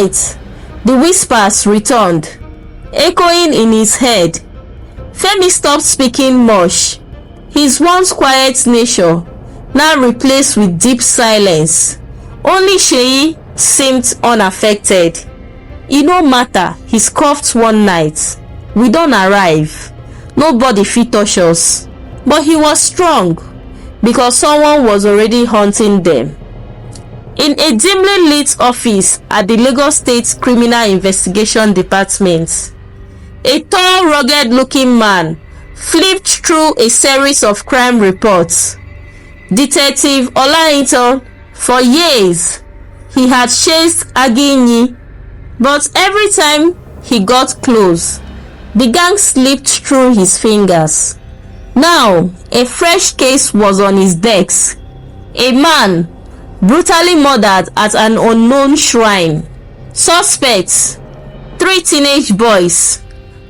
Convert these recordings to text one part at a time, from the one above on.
night, the whispers returned, echoing in his head. Femi stopped speaking much. His once quiet nature now replaced with deep silence. Only Sheyi seemed unaffected. "E no matter," he scoffed one night. "We don't arrive. Nobody fit touch us." But he was strong because someone was already hunting them. In a dimly lit office at the Lagos State Criminal Investigation Department, a tall, rugged-looking man flipped through a series of crime reports. Detective Olaito, for years, he had chased Aginyi, but every time he got close, the gang slipped through his fingers. Now, a fresh case was on his desk. A man brutally murdered at an unknown shrine. Suspects, 3 teenage boys,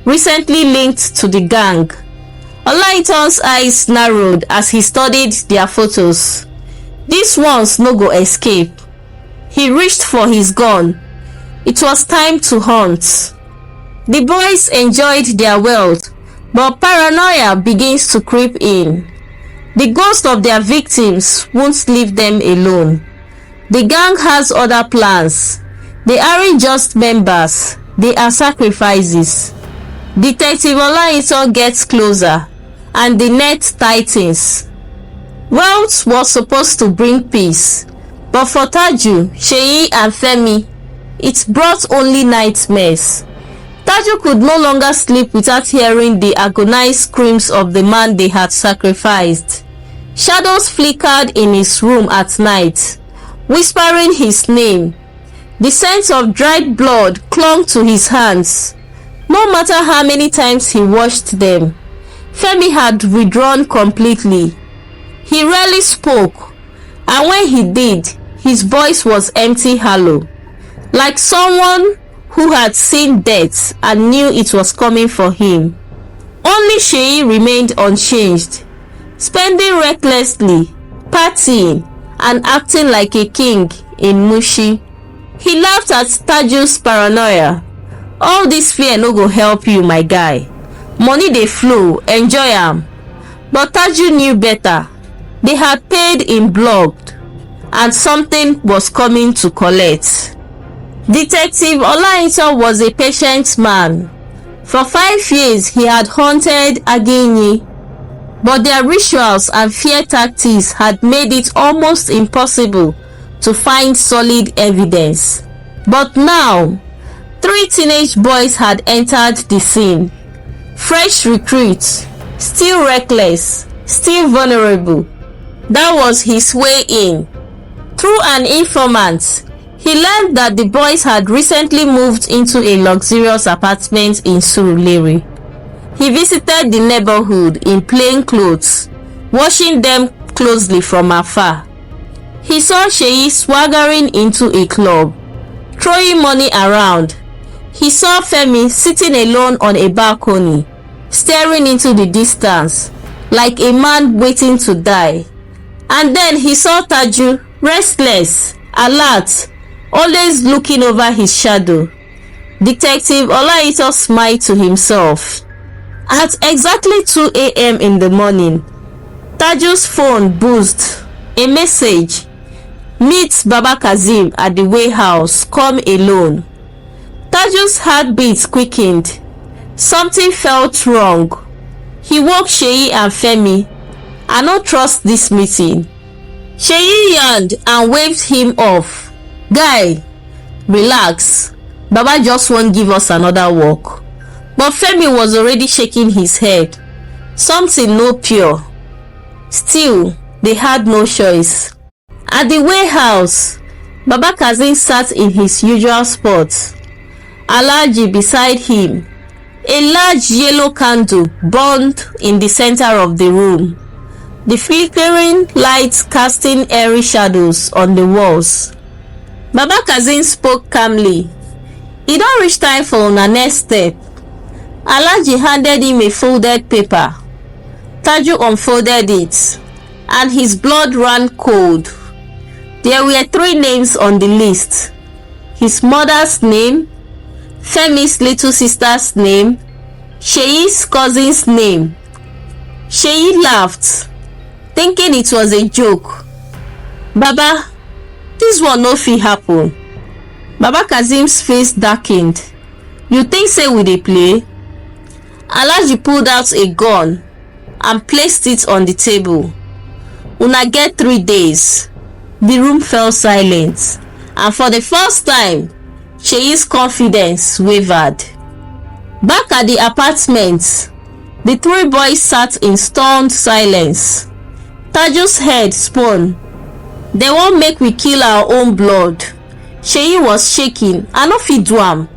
recently linked to the gang. Olaito's eyes narrowed as he studied their photos. These ones no go escape. He reached for his gun. It was time to hunt. The boys enjoyed their wealth, but paranoia begins to creep in. The ghost of their victims won't leave them alone. The gang has other plans. They aren't just members, they are sacrifices. Detective Olaito gets closer, and the net tightens. Wealth was supposed to bring peace, but for Taju, Sheyi and Femi, it brought only nightmares. Taju could no longer sleep without hearing the agonized screams of the man they had sacrificed. Shadows flickered in his room at night, whispering his name. The scent of dried blood clung to his hands. No matter how many times he washed them, Femi had withdrawn completely. He rarely spoke, and when he did, his voice was empty, hollow, like someone who had seen death and knew it was coming for him. Only Sheyi remained unchanged, spending recklessly, partying, and acting like a king in Mushi. He laughed at Taju's paranoia. "All this fear no go help you, my guy. Money dey flow, enjoy am." But Taju knew better. They had paid in blood, and something was coming to collect. Detective Olaito was a patient man. For 5 years he had hunted Aginyi, but their rituals and fear tactics had made it almost impossible to find solid evidence. But now, 3 teenage boys had entered the scene. Fresh recruits, still reckless, still vulnerable. That was his way in. Through an informant, he learned that the boys had recently moved into a luxurious apartment in Surulere. He visited the neighborhood in plain clothes, watching them closely from afar. He saw Sheyi swaggering into a club, throwing money around. He saw Femi sitting alone on a balcony, staring into the distance, like a man waiting to die. And then he saw Taju, restless, alert, always looking over his shadow. Detective Olaito smiled to himself. At exactly 2 a.m. in the morning, Taju's phone buzzed. A message. "Meet Baba Kazim at the warehouse. Come alone." Taju's heartbeat quickened. Something felt wrong. He woke Sheyi and Femi. "I don't trust this meeting." Sheyi yawned and waved him off. "Guy, relax. Baba just won't give us another walk." But Femi was already shaking his head. Something no pure. Still, they had no choice. At the warehouse, Baba Kazim sat in his usual spot. Alhaji beside him. A large yellow candle burned in the center of the room, the flickering lights casting airy shadows on the walls. Baba Kazim spoke calmly. "E don reach time for una next step." Alhaji handed him a folded paper. Taju unfolded it, and his blood ran cold. There were 3 names on the list. his mother's name, Femi's little sister's name, Seyi's cousin's name. Seyi laughed, thinking it was a joke. Baba, this one no fit happen. Baba Kazim's face darkened. You think say we dey play? Alhaji pulled out a gun and placed it on the table. Una get 3 days. The room fell silent, and for the first time, Seyi's confidence wavered. Back at the apartment, the 3 boys sat in stunned silence. Taju's head spun. They won't make we kill our own blood. Seyi was shaking. I no fit do am.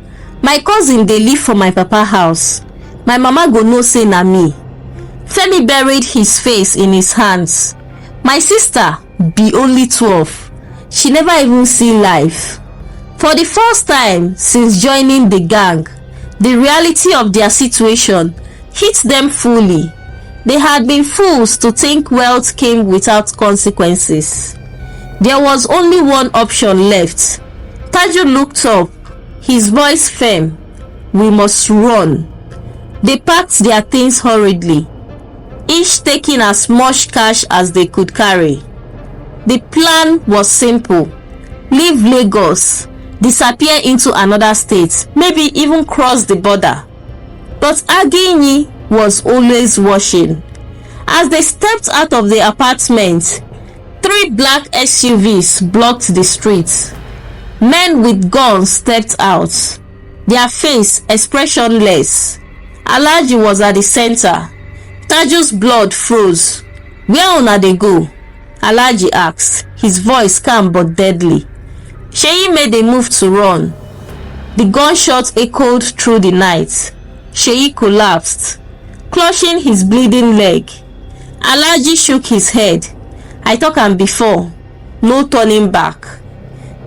My cousin dey live for my papa house. My mama go know say na me. Femi buried his face in his hands. My sister be only 12. She never even see life. For the first time since joining the gang, the reality of their situation hit them fully. They had been fools to think wealth came without consequences. There was only one option left. Taju looked up, his voice firm. We must run. They packed their things hurriedly, each taking as much cash as they could carry. The plan was simple. Leave Lagos, disappear into another state, maybe even cross the border. But Aginyi was always watching. As they stepped out of the apartment, 3 black SUVs blocked the street. Men with guns stepped out, their face expressionless. Alhaji was at the center. Taju's blood froze. Where una dey go? Alhaji asked, his voice calm but deadly. Seyi made a move to run. The gunshot echoed through the night. Seyi collapsed, clutching his bleeding leg. Alhaji shook his head. I talk am before, no turning back.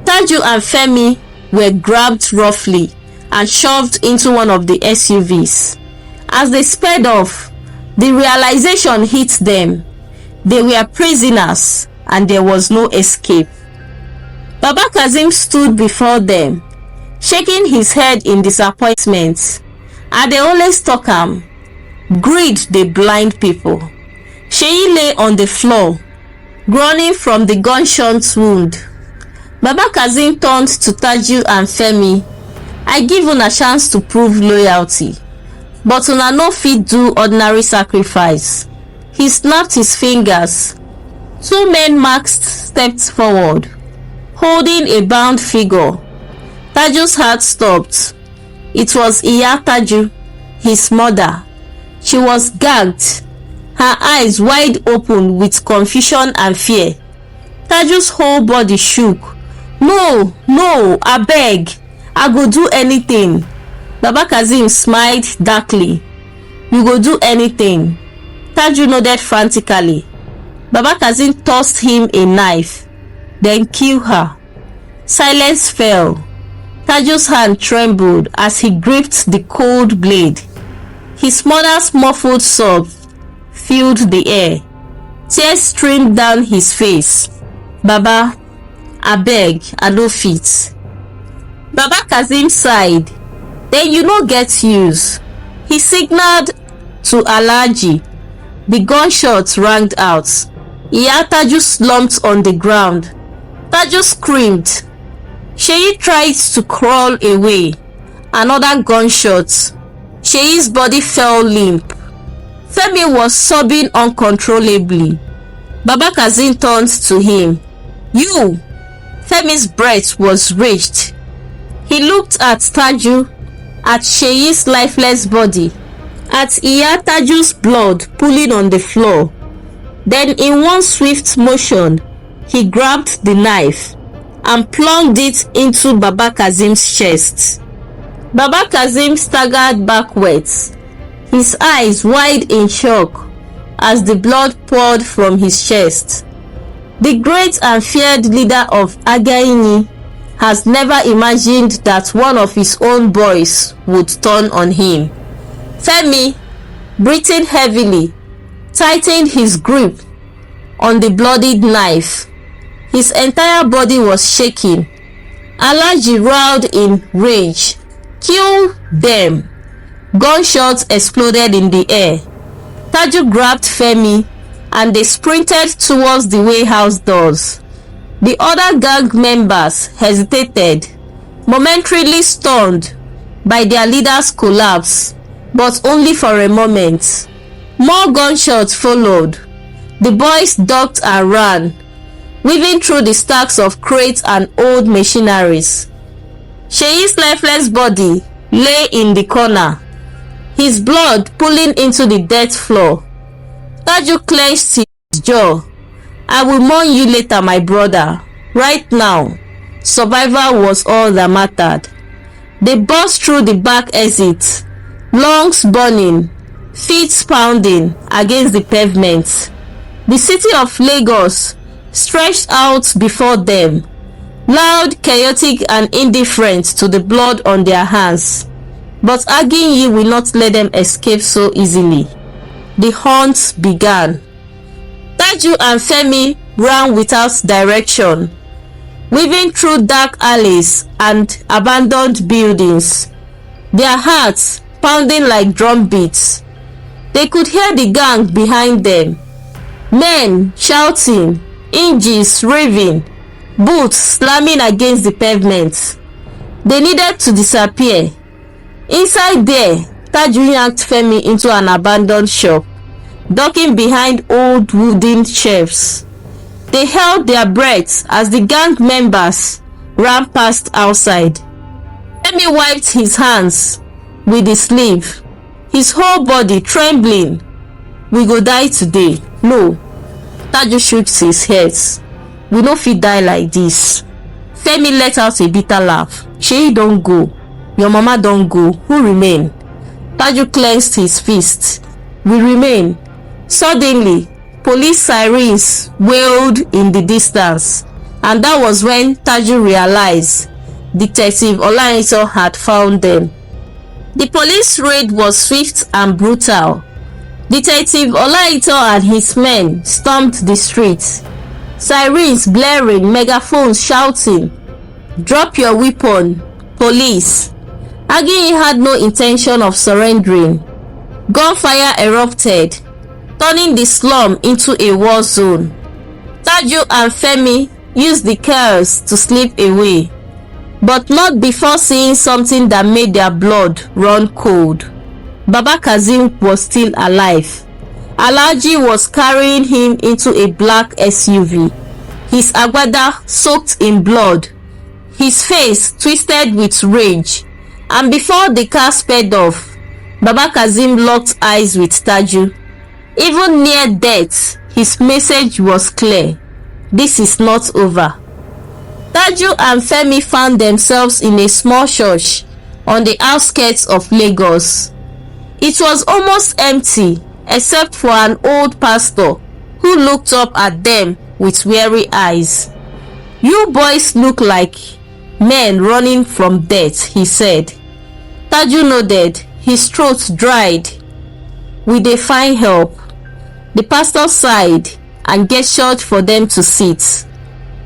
Taju and Femi were grabbed roughly and shoved into one of the SUVs. As they sped off, the realization hit them. They were prisoners and there was no escape. Baba Kazim stood before them, shaking his head in disappointment. And they always talk am, greed dey blind people. Seyi lay on the floor, groaning from the gunshot wound. Baba Kazim turned to Taju and Femi. I give una chance to prove loyalty, but una no fit do ordinary sacrifice. He snapped his fingers. 2 men masked stepped forward, holding a bound figure. Taju's heart stopped. It was Iya Taju, his mother. She was gagged, her eyes wide open with confusion and fear. Taju's whole body shook. No, abeg, I go do anything. Baba Kazim smiled darkly. You go do anything? Taju nodded frantically. Baba Kazim tossed him a knife, then killed her. Silence fell. Taju's hand trembled as he gripped the cold blade. His mother's muffled sob filled the air. Tears streamed down his face. Baba, abeg, I no fit. Baba Kazim sighed. Then you no get use. He signaled to Alhaji. The gunshots rang out. Iya Taju slumped on the ground. Taju screamed. Seyi tried to crawl away. Another gunshot. Seyi's body fell limp. Femi was sobbing uncontrollably. Baba Kazim turned to him. You! Femi's breath was raged. He looked at Taju, at Seyi's lifeless body, at Iya Taju's blood pooling on the floor. Then in one swift motion, he grabbed the knife and plunged it into Baba Kazim's chest. Baba Kazim staggered backwards, his eyes wide in shock as the blood poured from his chest. The great and feared leader of Againi has never imagined that one of his own boys would turn on him. Femi, breathing heavily, tightened his grip on the bloodied knife. His entire body was shaking. Alhaji roared in rage. Kill them! Gunshots exploded in the air. Taju grabbed Femi and they sprinted towards the warehouse doors. The other gang members hesitated, momentarily stunned by their leader's collapse, but only for a moment. More gunshots followed. The boys ducked and ran, weaving through the stacks of crates and old machineries. Sheyi's lifeless body lay in the corner, his blood pooling into the dirt floor. Taju clenched his jaw. I will mourn you later, my brother. Right now, survival was all that mattered. They burst through the back exit, lungs burning, feet pounding against the pavement. The city of Lagos stretched out before them, loud, chaotic, and indifferent to the blood on their hands. But Aginyi will not let them escape so easily. The hunt began. Taju and Femi ran without direction, weaving through dark alleys and abandoned buildings, their hearts pounding like drum beats. They could hear the gang behind them, men shouting, engines revving, boots slamming against the pavement. They needed to disappear. Inside there, Taju yanked Femi into an abandoned shop, ducking behind old wooden shelves. They held their breaths as the gang members ran past outside. Femi wiped his hands with his sleeve, his whole body trembling. We go die today. No. Taju shook his head. We no fit die like this. Femi let out a bitter laugh. Sheyi don go. Your mama don go. Who remain? Taju clenched his fist. We remain. Suddenly, police sirens wailed in the distance, and that was when Taju realized Detective Olaito had found them. The police raid was swift and brutal. Detective Olaito and his men stormed the streets, sirens blaring, megaphones shouting, "Drop your weapon, police!" Aginyi had no intention of surrendering. Gunfire erupted, turning the slum into a war zone. Taju and Femi used the chaos to slip away, but not before seeing something that made their blood run cold. Baba Kazim was still alive. Alhaji was carrying him into a black SUV, his agbada soaked in blood, his face twisted with rage, and before the car sped off, Baba Kazim locked eyes with Taju. Even near death, his message was clear. This is not over. Taju and Femi found themselves in a small church on the outskirts of Lagos. It was almost empty except for an old pastor who looked up at them with weary eyes. "You boys look like men running from death," he said. Taju nodded, his throat dried. "We dey find help." The pastor sighed and gestured for them to sit.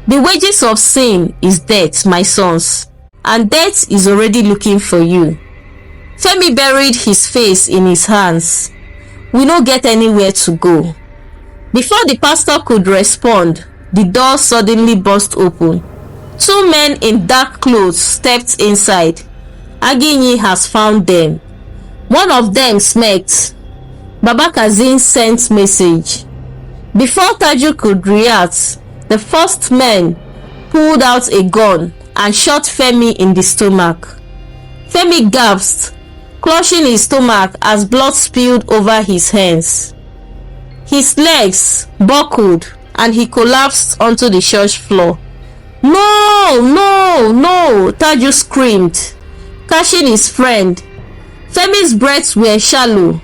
"The wages of sin is death, my sons, and death is already looking for you." Femi buried his face in his hands. "We no get anywhere to go." Before the pastor could respond, the door suddenly burst open. Two men in dark clothes stepped inside. Aginyi has found them. One of them smirked. Baba Kazim sent message. Before Taju could react, the first man pulled out a gun and shot Femi in the stomach. Femi gasped, clutching his stomach as blood spilled over his hands. His legs buckled and he collapsed onto the church floor. "No, no, no!" Taju screamed, catching his friend. Femi's breaths were shallow,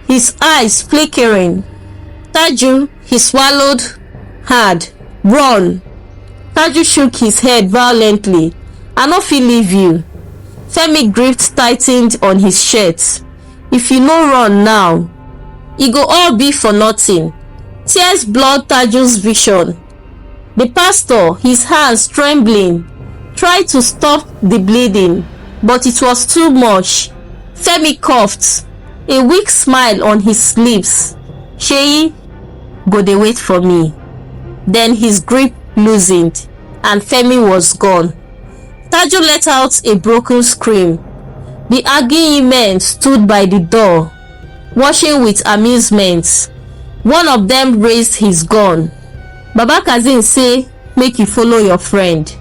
his eyes flickering. "Taju," he swallowed hard. "Run!" Taju shook his head violently. "I no fit leave you." Femi grip tightened on his shirt. "If you no run now, e go all be for nothing." Tears blurred Taju's vision. The pastor, his hands trembling, tried to stop the bleeding, but it was too much. Femi coughed, a weak smile on his lips. Sheyi, go dey wait for me. Then his grip loosened and Femi was gone. Taju let out a broken scream. The Aginyi men stood by the door, watching with amusement. One of them raised his gun. Baba Kazeem say make you follow your friend.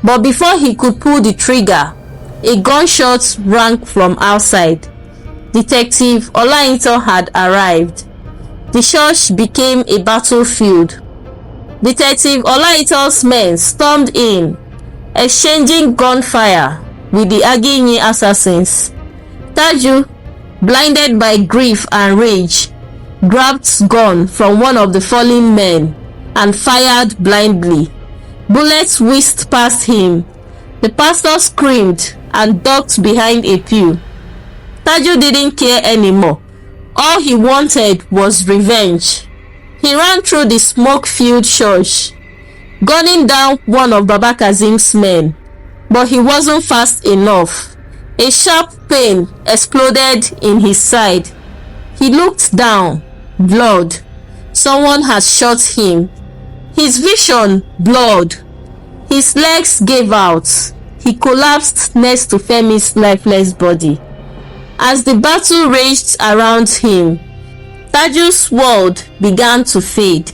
But before he could pull the trigger, a gunshot rang from outside. Detective Olainto had arrived. The church became a battlefield. Detective Olainto's men stormed in, exchanging gunfire with the Aginyi assassins. Taju, blinded by grief and rage, grabbed gun from one of the fallen men and fired blindly. Bullets whizzed past him. The pastor screamed and ducked behind a pew. Taju didn't care anymore. All he wanted was revenge. He ran through the smoke-filled church, gunning down one of Baba Kazeem's men. But he wasn't fast enough. A sharp pain exploded in his side. He looked down. Blood. Someone had shot him. His vision blurred. His legs gave out. He collapsed next to Femi's lifeless body. As the battle raged around him, Taju's world began to fade,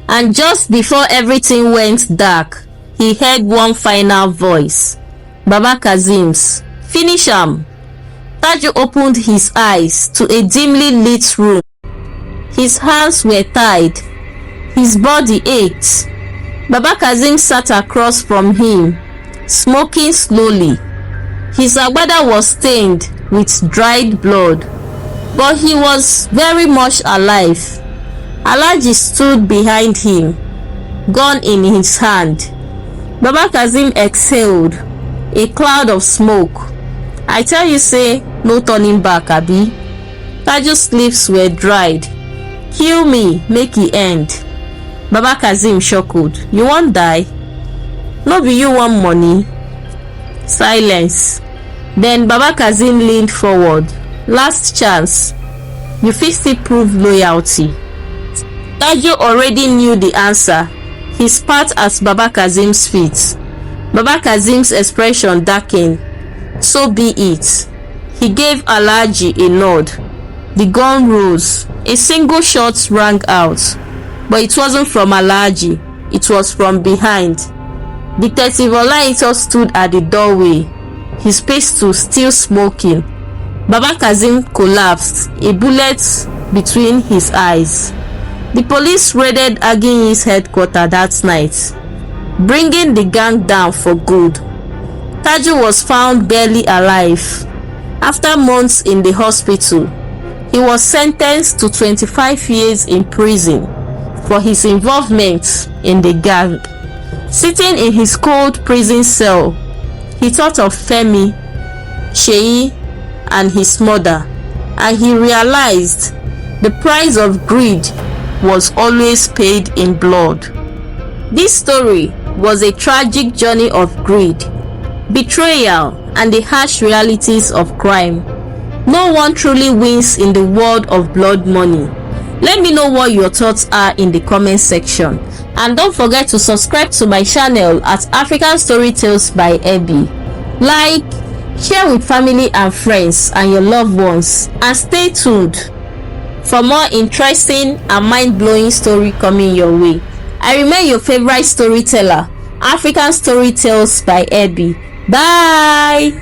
and just before everything went dark, he heard one final voice. Baba Kazeem's. Finish am. Taju opened his eyes to a dimly lit room. His hands were tied. His body ached. Baba Kazeem sat across from him, smoking slowly. His agbada was stained with dried blood, but he was very much alive. Alhaji stood behind him, gun in his hand. Baba Kazeem exhaled, a cloud of smoke. I tell you say, no turning back, abi. Taju's lips were dried. Kill me, make it end. Baba Kazeem chuckled. You won't die? No be you want money? Silence. Then Baba Kazeem leaned forward. Last chance. You fit still prove loyalty. Taju already knew the answer. He spat at Baba Kazeem's feet. Baba Kazeem's expression darkened. So be it. He gave Alhaji a nod. The gun rose. A single shot rang out. But it wasn't from Alhaji. It was from behind. Detective Olaito stood at the doorway, his pistol still smoking. Baba Kazeem collapsed, a bullet between his eyes. The police raided Aginyi's headquarters that night, bringing the gang down for good. Taju was found barely alive. After months in the hospital, he was sentenced to 25 years in prison for his involvement in the gang. Sitting in his cold prison cell, he thought of Femi, Sheyi, and his mother, and he realized the price of greed was always paid in blood. This story was a tragic journey of greed, betrayal, and the harsh realities of crime. No one truly wins in the world of blood money. Let me know what your thoughts are in the comment section, and don't forget to subscribe to my channel at African Story Tales by Ebi. Like, share with family and friends and your loved ones, and stay tuned for more interesting and mind-blowing story coming your way. I remain your favorite storyteller, African Story Tales by Ebi. Bye.